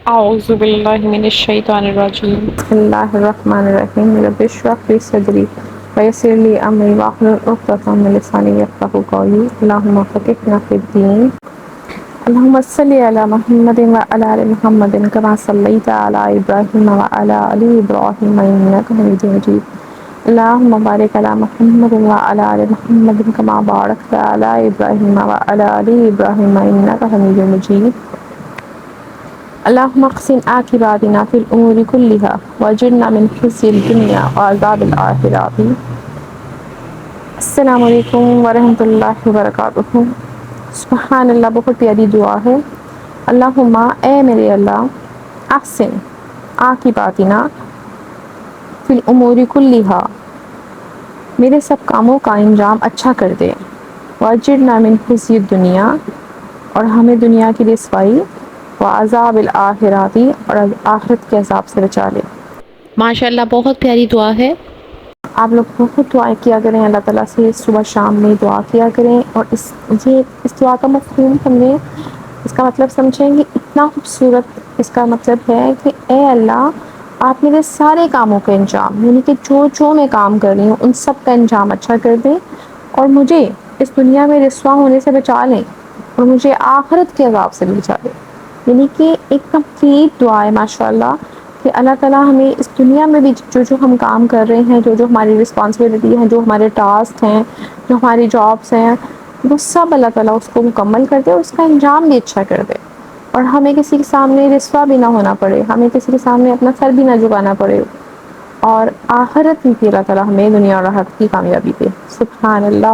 اعوذ باللہ من الشیطان الرجیم بسم اللہ الرحمن الرحیم رب اشرح لی صدری ویسر لی امری واحلل عقدۃ من لسانی یفقہوا قولی اللہم فقہنا فی الدین اللہم صلی علی محمد وعلی آل محمد کما صلیت علی ابراہیم وعلی آل ابراہیم انک حمید مجید اللہم بارک علی محمد وعلی آل محمد کما بارکت علی ابراہیم وعلی آل ابراہیم انک حمید مجید اللہم اقسم عاقباتنا فی الامور کلہا واجرنا من خزی الدنیا وعذاب الآخرہ. السلام علیکم ورحمۃ اللہ وبرکاتہ. سبحان اللہ، بہت پیاری دعا ہے. اللہم، اے میرے اللہ، احسن عاقباتنا فی الامور کلہا، میرے سب کاموں کا انجام اچھا کر دے. واجرنا من خزی الدنیا، اور ہمیں دنیا کی رسوائی، وعذاب الآخرات، اور آخرت کے عذاب سے بچا لے. ماشاء اللہ، بہت پیاری دعا ہے. آپ لوگ بہت دعائیں کیا کریں، اللہ تعالیٰ سے صبح شام میں دعا کیا کریں. اور اس دعا کا مفہوم سمجھیں، اس کا مطلب سمجھیں گے. اتنا خوبصورت اس کا مطلب ہے کہ اے اللہ، آپ میرے سارے کاموں کا انجام، یعنی کہ جو میں کام کر رہی ہوں ان سب کا انجام اچھا کر دیں، اور مجھے اس دنیا میں رسوا ہونے سے بچا لیں، اور مجھے آخرت کے عذاب سے بھی بچا لیں. یعنی کہ ایک کمپلیٹ دعا ہے ماشاء اللہ، کہ اللہ تعالیٰ ہمیں اس دنیا میں بھی جو ہم کام کر رہے ہیں، جو ہماری رسپانسبلٹی ہیں، جو ہمارے ٹاسک ہیں، جو ہماری جابس ہیں، وہ سب اللہ تعالیٰ اس کو مکمل کر دے، اس کا انجام بھی اچھا کر دے، اور ہمیں کسی کے سامنے رسوا بھی نہ ہونا پڑے، ہمیں کسی کے سامنے اپنا سر بھی نہ جھکانا پڑے، اور آخرت میں بھی اللہ تعالیٰ ہمیں دنیا اور آخرت کی کامیابی دے. سبحان اللہ.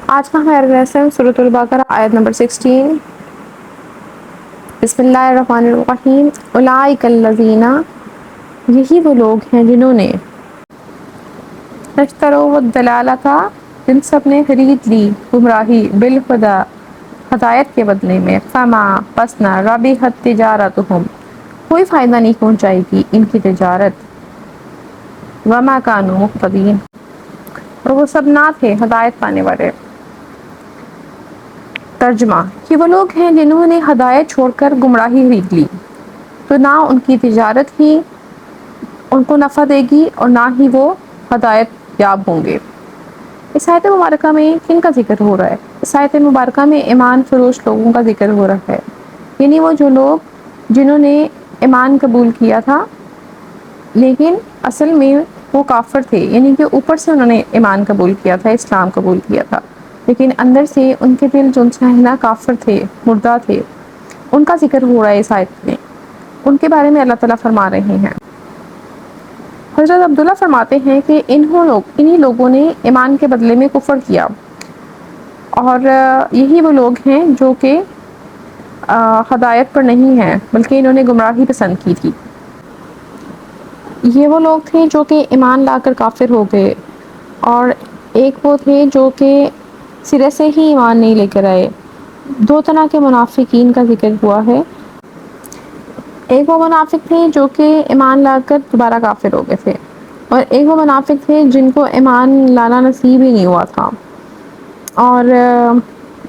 آج کا ہمارا لیسن سورۃ البقرہ آیت نمبر 16. بسم اللہ الرحمن الرحیم. اولئک الذین، یہی وہ لوگ ہیں جنہوں نے اشتروا الضلالۃ، جن سب نے خرید لی گمراہی، بالہدی، ہدایت کے بدلے میں. فما، پس نہ، ربحت تجارتہم، کوئی فائدہ نہیں پہنچائے گی ان کی تجارت. وما کانوا مہتدین، اور وہ سب نہ تھے ہدایت پانے والے. ترجمہ: یہ وہ لوگ ہیں جنہوں نے ہدایت چھوڑ کر گمراہی خرید لی، تو نہ ان کی تجارت ہی ان کو نفع دے گی، اور نہ ہی وہ ہدایت یاب ہوں گے. اس آیت مبارکہ میں کن کا ذکر ہو رہا ہے؟ اس آیت مبارکہ میں ایمان فروش لوگوں کا ذکر ہو رہا ہے. یعنی وہ جو لوگ جنہوں نے ایمان قبول کیا تھا، لیکن اصل میں وہ کافر تھے. یعنی کہ اوپر سے انہوں نے ایمان قبول کیا تھا، اسلام قبول کیا تھا، لیکن اندر سے ان کے دل جو نا کافر تھے، مردہ تھے. ان کا ذکر ہو رہا ہے اس آیت میں. ان کے بارے میں اللہ تعالیٰ فرما رہے ہیں. حضرت عبداللہ فرماتے ہیں کہ انہی لوگوں نے ایمان کے بدلے میں کفر کیا، اور یہی وہ لوگ ہیں جو کہ ہدایت پر نہیں ہیں، بلکہ انہوں نے گمراہی پسند کی تھی. یہ وہ لوگ تھے جو کہ ایمان لا کر کافر ہو گئے، اور ایک وہ تھے جو کہ سرے سے ہی ایمان نہیں لے کر آئے. دو طرح کے منافقین کا ذکر ہوا ہے. ایک وہ منافق تھے جو کہ ایمان لا کر دوبارہ کافر ہو گئے تھے، اور ایک وہ منافق تھے جن کو ایمان لانا نصیب ہی نہیں ہوا تھا. اور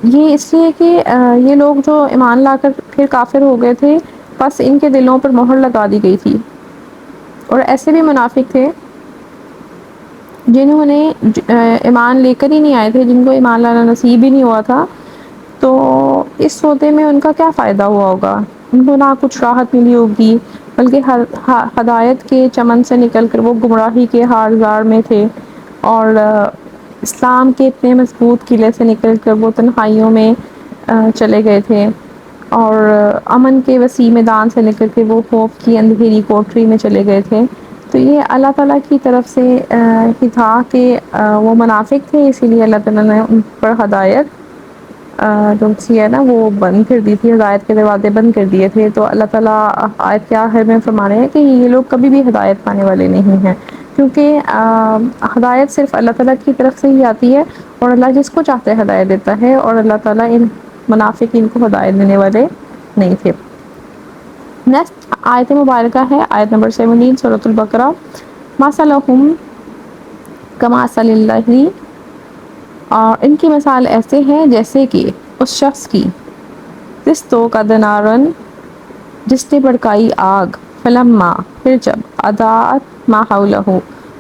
یہ اس لیے کہ یہ لوگ جو ایمان لا کر پھر کافر ہو گئے تھے، بس ان کے دلوں پر مہر لگا دی گئی تھی. اور ایسے بھی منافق تھے جنہوں نے ایمان لے کر ہی نہیں آئے تھے، جن کو ایمان لانا نصیب ہی نہیں ہوا تھا. تو اس سودے میں ان کا کیا فائدہ ہوا ہوگا؟ ان کو نہ کچھ راحت ملی ہوگی، بلکہ ہدایت کے چمن سے نکل کر وہ گمراہی کے ہارزار میں تھے، اور اسلام کے اتنے مضبوط قلعے سے نکل کر وہ تنہائیوں میں چلے گئے تھے، اور امن کے وسیع میدان سے نکل کے وہ خوف کی اندھیری کوٹری میں چلے گئے تھے. تو یہ اللہ تعالیٰ کی طرف سے ہی تھا کہ وہ منافق تھے، اسی لیے اللہ تعالیٰ نے ان پر ہدایت جو سی ہے نا وہ بند کر دی تھی، ہدایت کے دروازے بند کر دیے تھے. تو اللہ تعالیٰ آیت کے آخر میں فرما رہے ہیں کہ یہ لوگ کبھی بھی ہدایت پانے والے نہیں ہیں، کیونکہ ہدایت صرف اللہ تعالیٰ کی طرف سے ہی آتی ہے، اور اللہ جس کو چاہتا ہے ہدایت دیتا ہے، اور اللہ تعالیٰ ان منافقین کو ہدایت دینے والے نہیں تھے. نیکسٹ آیت مبارکہ ہے آیت نمبر 17 سورۃ البقرہ. مثلہم کمثل الذی، اور ان کی مثال ایسے ہے جیسے کہ اس شخص کی استوقد نارا، جس نے بھڑکائی آگ، فلما، پھر جب، اضاءت ما حولہ،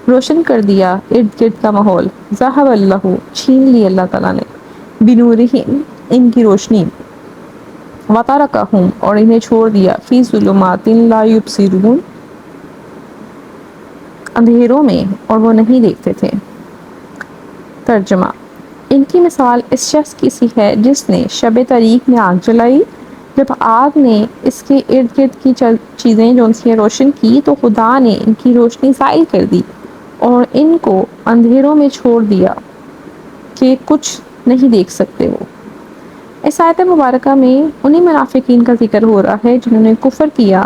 روشن کر دیا ارد گرد کا ماحول، ذہب اللہ، چھین لی اللہ تعالیٰ نے، بنورہم، ان کی روشنی، وترکہم، اور انہیں چھوڑ دیا، فی ظلمات لا یبصرون، اندھیروں میں اور وہ نہیں دیکھتے تھے۔ ترجمہ: ان کی مثال اس شخص کی سی ہے جس نے شب تاریک میں آگ جلائی، جب آگ نے اس کے ارد گرد کی چیزیں جو ان سے روشن کی تو خدا نے ان کی روشنی زائل کر دی اور ان کو اندھیروں میں چھوڑ دیا کہ کچھ نہیں دیکھ سکتے وہ۔ اس آیت مبارکہ میں انہی منافقین کا ذکر ہو رہا ہے جنہوں نے کفر کیا،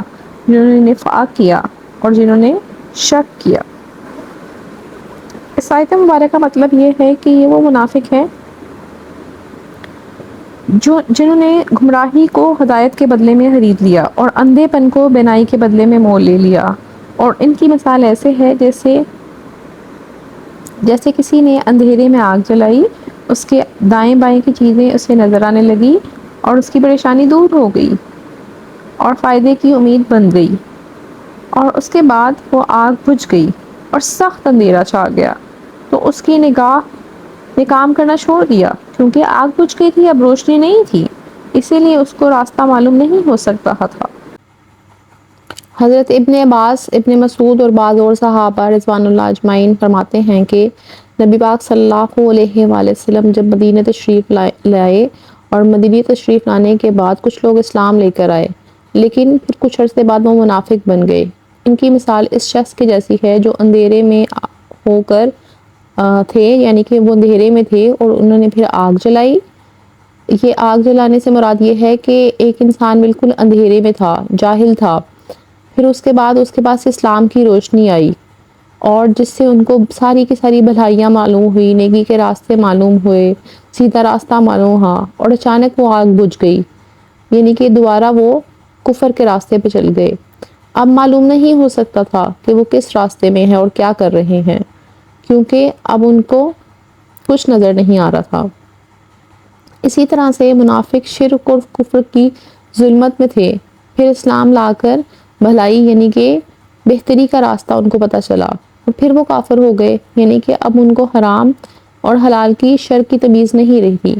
جنہوں نے نفاق کیا اور جنہوں نے شک کیا۔ اس آیت مبارکہ کا مطلب یہ ہے کہ یہ وہ منافق ہیں جنہوں نے گمراہی کو ہدایت کے بدلے میں خرید لیا اور اندھے پن کو بینائی کے بدلے میں مول لے لیا، اور ان کی مثال ایسے ہے جیسے کسی نے اندھیرے میں آگ جلائی، اس کے دائیں بائیں کی چیزیں اسے نظر آنے لگی اور اس کی پریشانی دور ہو گئی اور فائدے کی امید بن گئی، اور اس کے بعد وہ آگ بجھ گئی اور سخت اندھیرا چھا گیا تو اس کی نگاہ نے کام کرنا چھوڑ دیا کیونکہ آگ بجھ گئی تھی، اب روشنی نہیں تھی، اسی لیے اس کو راستہ معلوم نہیں ہو سکتا تھا۔ حضرت ابن عباس، ابن مسعود اور بعض اور صحابہ رضوان اللہ اجمعین فرماتے ہیں کہ نبی پاک صلی اللہ علیہ وآلہ وسلم جب مدینہ تشریف لائے اور مدینہ تشریف لانے کے بعد کچھ لوگ اسلام لے کر آئے، لیکن پھر کچھ عرصے بعد وہ منافق بن گئے۔ ان کی مثال اس شخص کی جیسی ہے جو اندھیرے میں ہو کر تھے، یعنی کہ وہ اندھیرے میں تھے اور انہوں نے پھر آگ جلائی۔ یہ آگ جلانے سے مراد یہ ہے کہ ایک انسان بالکل اندھیرے میں تھا، جاہل تھا، پھر اس کے بعد اس کے پاس اسلام کی روشنی آئی اور جس سے ان کو ساری کی ساری بھلائیاں معلوم ہوئی، نیکی کے راستے معلوم ہوئے، سیدھا راستہ معلوم ہوا، اور اچانک وہ آگ بجھ گئی، یعنی کہ دوبارہ وہ کفر کے راستے پہ چل گئے۔ اب معلوم نہیں ہو سکتا تھا کہ وہ کس راستے میں ہیں اور کیا کر رہے ہیں، کیونکہ اب ان کو کچھ نظر نہیں آ رہا تھا۔ اسی طرح سے منافق شرک اور کفر کی ظلمت میں تھے، پھر اسلام لا کر بھلائی یعنی کہ بہتری کا راستہ ان کو پتہ چلا اور پھر وہ کافر ہو گئے، یعنی کہ اب ان کو حرام اور حلال کی شر کی تمیز نہیں رہی۔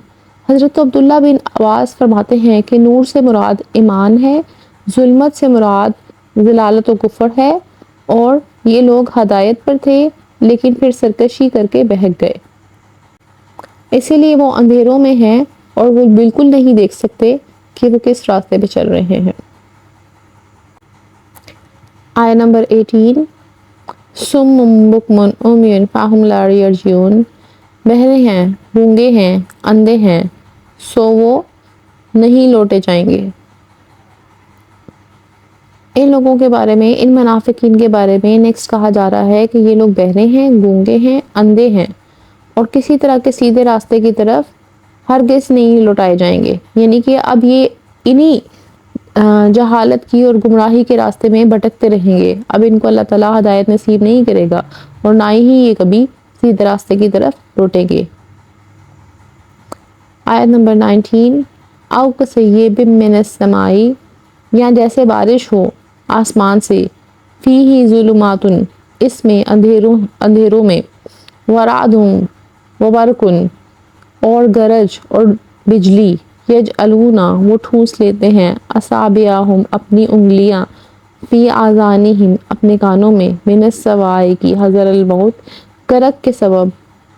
حضرت عبداللہ بن عباس فرماتے ہیں کہ نور سے مراد ایمان ہے، ظلمت سے مراد ضلالت و کفر ہے، اور یہ لوگ ہدایت پر تھے لیکن پھر سرکشی کر کے بہک گئے، اسی لیے وہ اندھیروں میں ہیں اور وہ بالکل نہیں دیکھ سکتے کہ وہ کس راستے پہ چل رہے ہیں۔ آیت نمبر 18، سم بکم عمی فہم لا یرجعون، بہرے ہیں، گونگے ہیں، اندھے ہیں، سو وہ نہیں لوٹے جائیں گے۔ ان لوگوں کے بارے میں، ان منافقین کے بارے میں نیکسٹ کہا جا رہا ہے کہ یہ لوگ بہرے ہیں، گونگے ہیں، اندھے ہیں اور کسی طرح کے سیدھے راستے کی طرف ہرگز نہیں لوٹائے جائیں گے، یعنی کہ اب یہ انہی جہالت کی اور گمراہی کے راستے میں بھٹکتے رہیں گے، اب ان کو اللہ تعالیٰ ہدایت نصیب نہیں کرے گا اور نہ ہی یہ کبھی سیدھے راستے کی طرف لوٹیں گے۔ آیت نمبر 19، او کصیب من السماء، یا جیسے بارش ہو آسمان سے، فیہ ظلمات، اس میں اندھیروں میں، ورعد وبرق، اور گرج اور بجلی، یجعلون، وہ ٹھونس لیتے ہیں، اصابعہم، اپنی انگلیاں، فی آذانہم، اپنے کانوں میں، من الصواعق، حذر الموت، کرک کے سبب،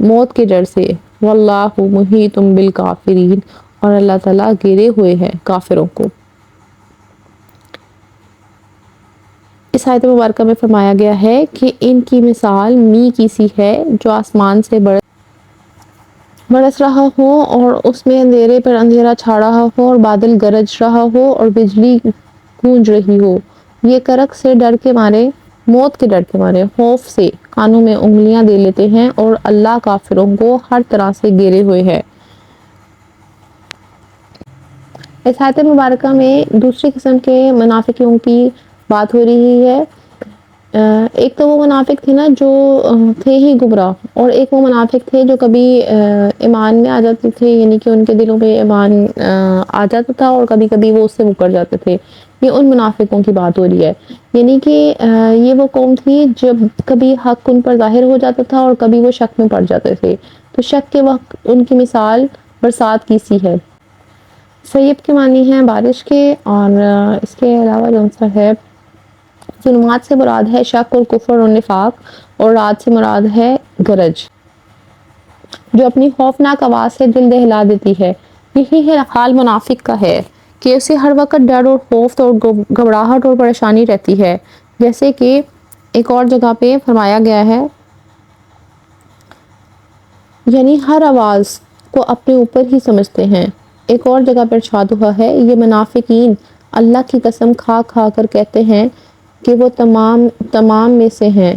موت کے ڈر سے، واللہ محیط بالکافرین، اور اللہ تعالیٰ گھیرے ہوئے ہے کافروں کو۔ اس آیت مبارکہ میں فرمایا گیا ہے کہ ان کی مثال می کی سی ہے جو آسمان سے برس رہا ہو اور اس میں اندھیرے پر اندھیرا چھا رہا ہو اور بادل گرج رہا ہو اور بجلی گونج رہی ہو۔ یہ کرک سے ڈر کے مارے، موت کے ڈر کے مارے، خوف سے کانوں میں انگلیاں دے لیتے ہیں اور اللہ کافروں کو ہر طرح سے گھیرے ہوئے ہے۔ اس آیت مبارکہ میں دوسری قسم کے منافقوں کی بات ہو رہی ہے ایک تو وہ منافق تھے نا جو تھے ہی گمراہ، اور ایک وہ منافق تھے جو کبھی ایمان میں آ جاتے تھے، یعنی کہ ان کے دلوں میں ایمان آ جاتا تھا اور کبھی کبھی وہ اس سے مکر جاتے تھے. یہ ان منافقوں کی بات ہو رہی ہے. یعنی کہ یہ وہ قوم تھی جب کبھی حق ان پر ظاہر ہو جاتا تھا اور کبھی وہ شک میں پڑ جاتے تھے. تو شک کے وقت ان کی مثال برسات کی سی ہے. سیب کے معنی ہیں بارش کے، اور اس کے علاوہ جو سا ہے ظلمات سے مراد ہے شک اور کفر اور نفاق، اور رات سے مراد ہے گرج جو اپنی خوفناک آواز سے دل دہلا دیتی ہے. یہی ہے حال منافق کا ہے کہ اسے ہر وقت ڈر اور خوف اور گھبراہٹ اور پریشانی رہتی ہے. جیسے کہ ایک اور جگہ پہ فرمایا گیا ہے، یعنی ہر آواز کو اپنے اوپر ہی سمجھتے ہیں. ایک اور جگہ پر ارشاد ہوا ہے، یہ منافقین اللہ کی قسم کھا کھا کر کہتے ہیں کہ وہ تمام میں سے ہیں،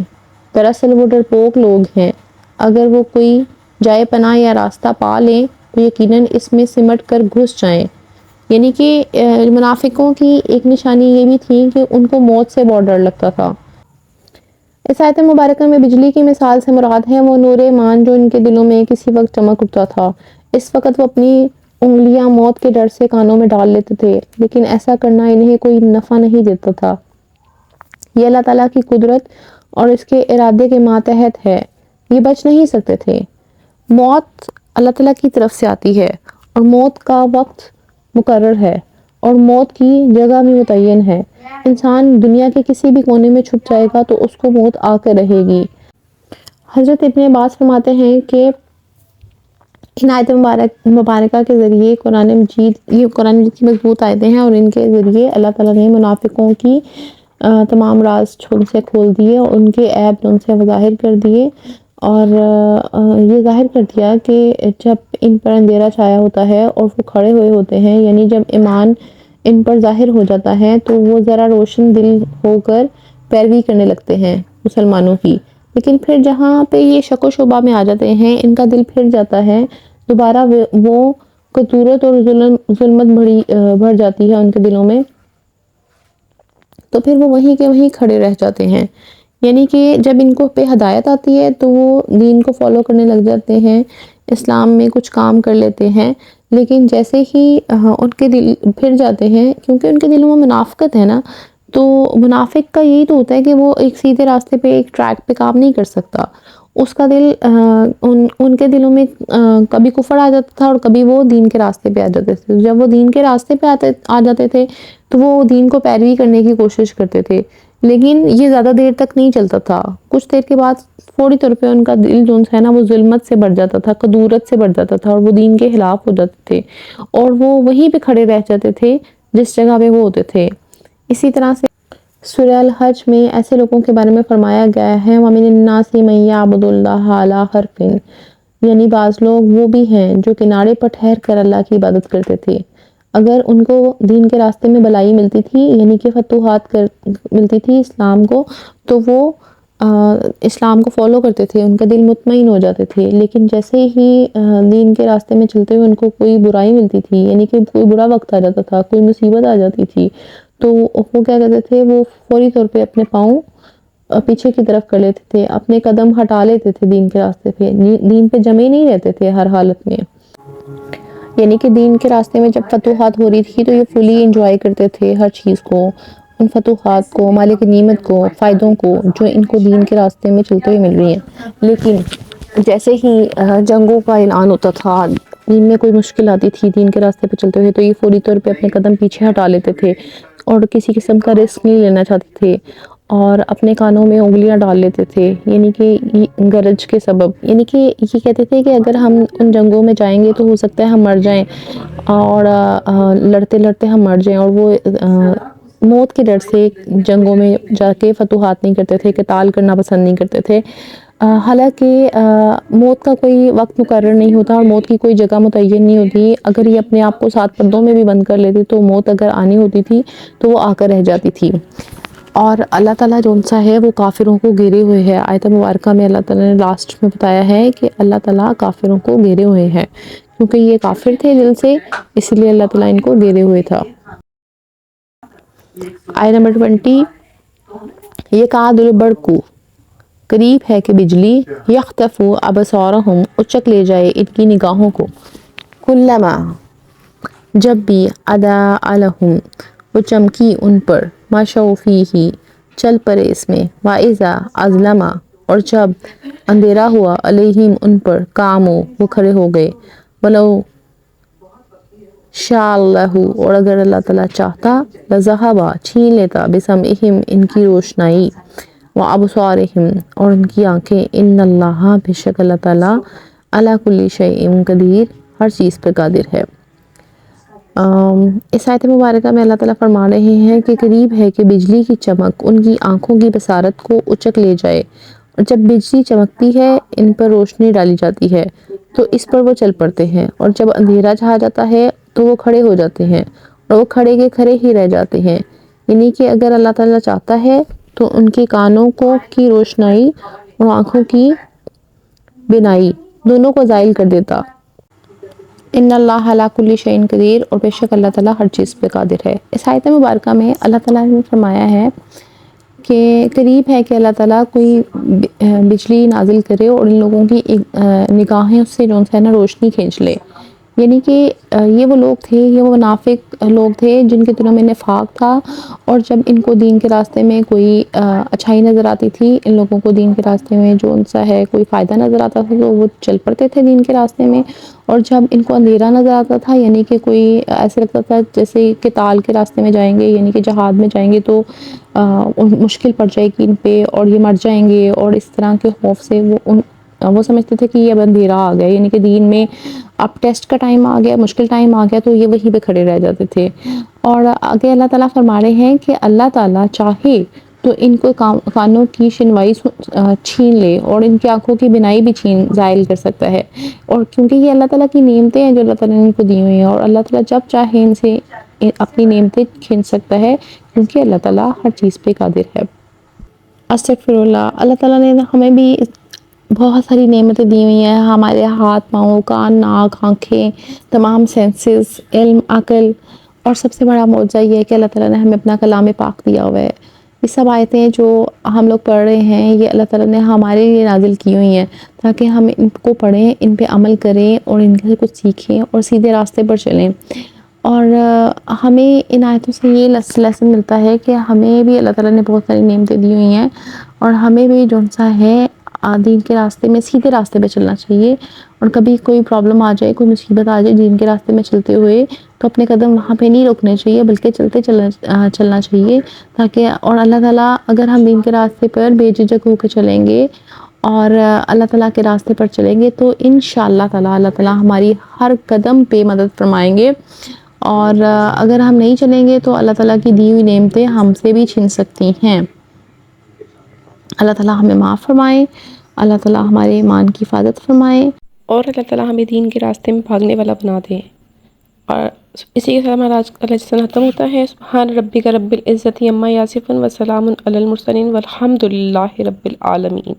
دراصل وہ ڈرپوک لوگ ہیں. اگر وہ کوئی جائے پناہ یا راستہ پا لیں تو یقیناً اس میں سمٹ کر گھس جائیں. یعنی کہ منافقوں کی ایک نشانی یہ بھی تھی کہ ان کو موت سے بہت ڈر لگتا تھا. اس آیت مبارکہ میں بجلی کی مثال سے مراد ہے وہ نور ایمان جو ان کے دلوں میں کسی وقت چمک اٹھتا تھا. اس وقت وہ اپنی انگلیاں موت کے ڈر سے کانوں میں ڈال لیتے تھے، لیکن ایسا کرنا انہیں کوئی نفع نہیں دیتا تھا. یہ اللہ تعالیٰ کی قدرت اور اس کے ارادے کے ماتحت ہے، یہ بچ نہیں سکتے تھے. موت اللہ تعالیٰ کی طرف سے آتی ہے اور موت کا وقت مقرر ہے اور موت کی جگہ بھی متعین ہے. انسان دنیا کے کسی بھی کونے میں چھپ جائے گا تو اس کو موت آ کر رہے گی. حضرت ابن عباس فرماتے ہیں کہ ان آیت مبارکہ کے ذریعے قرآن مجید کی مضبوط آیتیں ہیں، اور ان کے ذریعے اللہ تعالیٰ نے منافقوں کی تمام راز ان سے کھول دیے اور ان کے عیب ان سے ظاہر کر دیے، اور یہ ظاہر کر دیا کہ جب ان پر اندھیرا چھایا ہوتا ہے اور وہ کھڑے ہوئے ہوتے ہیں، یعنی جب ایمان ان پر ظاہر ہو جاتا ہے تو وہ ذرا روشن دل ہو کر پیروی کرنے لگتے ہیں مسلمانوں کی. لیکن پھر جہاں پہ یہ شک و شبہ میں آ جاتے ہیں، ان کا دل پھر جاتا ہے دوبارہ، وہ کدورت اور ظلمت بڑھ جاتی ہے ان کے دلوں میں، تو پھر وہ وہیں کے وہیں کھڑے رہ جاتے ہیں. یعنی کہ جب ان کو پہ ہدایت آتی ہے تو وہ دین کو فالو کرنے لگ جاتے ہیں، اسلام میں کچھ کام کر لیتے ہیں، لیکن جیسے ہی ان کے دل پھر جاتے ہیں، کیونکہ ان کے دلوں میں منافقت ہے نا، تو منافق کا یہی تو ہوتا ہے کہ وہ ایک سیدھے راستے پہ ایک ٹریک پہ کام نہیں کر سکتا. اس کا دل ان کے دلوں میں کبھی کفر آ جاتا تھا اور کبھی وہ دین کے راستے پہ آ جاتے تھے. جب وہ دین کے راستے پہ آ جاتے تھے تو وہ دین کو پیروی کرنے کی کوشش کرتے تھے، لیکن یہ زیادہ دیر تک نہیں چلتا تھا. کچھ دیر کے بعد فوری طور پہ ان کا دل جو ہے نا وہ ظلمت سے بڑھ جاتا تھا، کدورت سے بڑھ جاتا تھا، اور وہ دین کے خلاف ہو جاتے تھے اور وہ وہیں پہ کھڑے رہ جاتے تھے جس جگہ پہ وہ ہوتے تھے. اسی طرح سے سورہ الحج میں ایسے لوگوں کے بارے میں فرمایا گیا ہے، وَمِنَ النَّاسِ مَن يَعْبُدُ اللَّهَ عَلَىٰ حَرْفٍ، یعنی بعض لوگ وہ بھی ہیں جو کنارے پر ٹھہر کر اللہ کی عبادت کرتے تھے. اگر ان کو دین کے راستے میں بھلائی ملتی تھی، یعنی کہ فتوحات ملتی تھی اسلام کو، تو وہ اسلام کو فالو کرتے تھے، ان کا دل مطمئن ہو جاتے تھے. لیکن جیسے ہی دین کے راستے میں چلتے ہوئے ان کو کوئی برائی ملتی تھی، یعنی کہ کوئی برا وقت آ جاتا تھا، کوئی مصیبت آ جاتی تھی، تو وہ کیا کرتے تھے، وہ فوری طور پہ اپنے پاؤں پیچھے کی طرف کر لیتے تھے، اپنے قدم ہٹا لیتے تھے دین کے راستے پہ، دین پہ جمے نہیں رہتے تھے ہر حالت میں. یعنی کہ دین کے راستے میں جب فتوحات ہو رہی تھی تو یہ فلی انجوائے کرتے تھے ہر چیز کو، ان فتوحات کو، مالک نعمت کو، فائدوں کو جو ان کو دین کے راستے میں چلتے ہوئے مل رہی ہیں. لیکن جیسے ہی جنگوں کا اعلان ہوتا تھا، دین میں کوئی مشکل آتی تھی دین کے راستے پہ چلتے ہوئے، تو یہ فوری طور پہ اپنے قدم پیچھے ہٹا لیتے تھے اور کسی قسم کا رسک نہیں لینا چاہتے تھے، اور اپنے کانوں میں انگلیاں ڈال لیتے تھے، یعنی کہ گرج کے سبب. یعنی کہ یہ کہتے تھے کہ اگر ہم ان جنگوں میں جائیں گے تو ہو سکتا ہے ہم مر جائیں، اور لڑتے لڑتے ہم مر جائیں. اور وہ موت کے ڈر سے جنگوں میں جا کے فتوحات نہیں کرتے تھے، قتال کرنا پسند نہیں کرتے تھے. حالانکہ موت کا کوئی وقت مقرر نہیں ہوتا اور موت کی کوئی جگہ متعین نہیں ہوتی. اگر یہ اپنے آپ کو 7 پردوں میں بھی بند کر لیتی تو موت اگر آنی ہوتی تھی تو وہ آ کر رہ جاتی تھی. اور اللہ تعالیٰ جو سا ہے وہ کافروں کو گھیرے ہوئے ہے. آیت مبارکہ میں اللہ تعالیٰ نے لاسٹ میں بتایا ہے کہ اللہ تعالیٰ کافروں کو گھیرے ہوئے ہیں، کیونکہ یہ کافر تھے دل سے، اس لیے اللہ تعالیٰ ان کو گھیرے ہوئے تھا. آیت نمبر 20، یکاد البرق قریب ہے کہ بجلی یخطف ابصارہم اچک لے جائے ان کی نگاہوں کو، کلما جب بھی اضاء لہم وہ چمکی ان پر، مشوا فیہ چل پڑے اس میں، واذا اظلم اور جب اندھیرا ہوا، علیہم ان پر، قاموا وہ کھڑے ہو گئے، ولو شاء اللہ اور اگر اللہ تعالیٰ چاہتا، لذہب چھین لیتا، بسمعہم ان کی روشنائی، وابصارہم اور ان کی آنکھیں، ان اللہ بے شک اللہ تعالیٰ علی کل شیء قدیر ہر چیز پر قادر ہے۔ اس آیت مبارکہ میں اللہ تعالیٰ فرما رہے ہیں کہ قریب ہے کہ بجلی کی چمک ان کی آنکھوں کی بصارت کو اچک لے جائے، اور جب بجلی چمکتی ہے ان پر روشنی ڈالی جاتی ہے تو اس پر وہ چل پڑتے ہیں، اور جب اندھیرا چھا جاتا ہے تو وہ کھڑے ہو جاتے ہیں، اور وہ کھڑے کے کھڑے ہی رہ جاتے ہیں، یعنی کہ اگر اللہ تعالیٰ چاہتا ہے تو ان کے کانوں کی روشنائی اور آنکھوں کی بینائی دونوں کو زائل کر دیتا۔ ان اللہ علی کل شیء قدیر اور بے شک اللہ تعالیٰ ہر چیز پہ قادر ہے۔ اس آیت مبارکہ میں اللہ تعالیٰ نے فرمایا ہے کہ قریب ہے کہ اللہ تعالیٰ کوئی بجلی نازل کرے اور ان لوگوں کی نگاہیں اس سے جو ہے نا روشنی کھینچ لے، یعنی کہ یہ وہ لوگ تھے، یہ وہ منافق لوگ تھے جن کے دلوں میں نفاق تھا، اور جب ان کو دین کے راستے میں کوئی اچھائی نظر آتی تھی، ان لوگوں کو دین کے راستے میں جو ان سا ہے کوئی فائدہ نظر آتا تھا تو وہ چل پڑتے تھے دین کے راستے میں، اور جب ان کو اندھیرا نظر آتا تھا، یعنی کہ کوئی ایسے لگتا تھا جیسے قتال کے راستے میں جائیں گے، یعنی کہ جہاد میں جائیں گے تو مشکل پڑ جائے گی ان پہ اور یہ مر جائیں گے، اور اس طرح کے خوف سے وہ سمجھتے تھے کہ یہ اب اندھیرا آ گیا، یعنی کہ دین میں اب ٹیسٹ کا ٹائم آ گیا، مشکل ٹائم آ گیا، تو یہ وہیں پہ کھڑے رہ جاتے تھے۔ اور آگے اللہ تعالیٰ فرما رہے ہیں کہ اللہ تعالیٰ چاہے تو ان کو کانوں کی شنوائی چھین لے اور ان کی آنکھوں کی بینائی بھی زائل کر سکتا ہے، اور کیونکہ یہ اللہ تعالیٰ کی نعمتیں ہیں جو اللہ تعالیٰ نے ان کو دی ہوئی ہیں، اور اللہ تعالیٰ جب چاہے ان سے اپنی نعمتیں چھین سکتا ہے، کیونکہ اللہ تعالیٰ ہر چیز پہ قادر ہے۔ استغفر اللہ۔ اللہ تعالیٰ نے ہمیں بھی بہت ساری نعمتیں دی ہوئی ہیں، ہمارے ہاتھ، پاؤں، کان، ناک، آنکھیں، تمام سینسز، علم، عقل، اور سب سے بڑا معجزہ یہ ہے کہ اللہ تعالیٰ نے ہمیں اپنا کلام پاک دیا ہوا ہے۔ یہ سب آیتیں جو ہم لوگ پڑھ رہے ہیں یہ اللہ تعالیٰ نے ہمارے لیے نازل کی ہوئی ہیں تاکہ ہم ان کو پڑھیں، ان پہ عمل کریں اور ان سے کچھ سیکھیں اور سیدھے راستے پر چلیں۔ اور ہمیں ان آیتوں سے یہ لیسن ملتا ہے کہ ہمیں بھی اللہ تعالیٰ نے بہت ساری نعمتیں دی ہوئی ہیں، اور ہمیں بھی جو سا ہے دین کے راستے میں سیدھے راستے پہ چلنا چاہیے، اور کبھی کوئی پرابلم آ جائے، کوئی مصیبت آ جائے دین کے راستے میں چلتے ہوئے تو اپنے قدم وہاں پہ نہیں روکنے چاہیے بلکہ چلنا چاہیے، تاکہ اور اللہ تعالیٰ اگر ہم دین کے راستے پر بے جھجک ہو کے چلیں گے اور اللہ تعالیٰ کے راستے پر چلیں گے تو انشاءاللہ تعالیٰ اللہ تعالیٰ ہماری ہر قدم پہ مدد فرمائیں گے، اور اگر ہم نہیں چلیں گے تو اللہ تعالیٰ کی دی ہوئی نعمتیں ہم سے بھی چھن سکتی ہیں۔ اللہ تعالیٰ ہمیں معاف فرمائے، اللہ تعالیٰ ہمارے ایمان کی حفاظت فرمائے، اور اللہ تعالیٰ ہمیں دین کے راستے میں بھاگنے والا بنا دے۔ اور اسی کے ساتھ ہمارا آج کا لیسن ختم ہوتا ہے۔ سبحان ربک رب العزت عما یصفون وسلام علی المرسلین والحمد للہ رب العالمین۔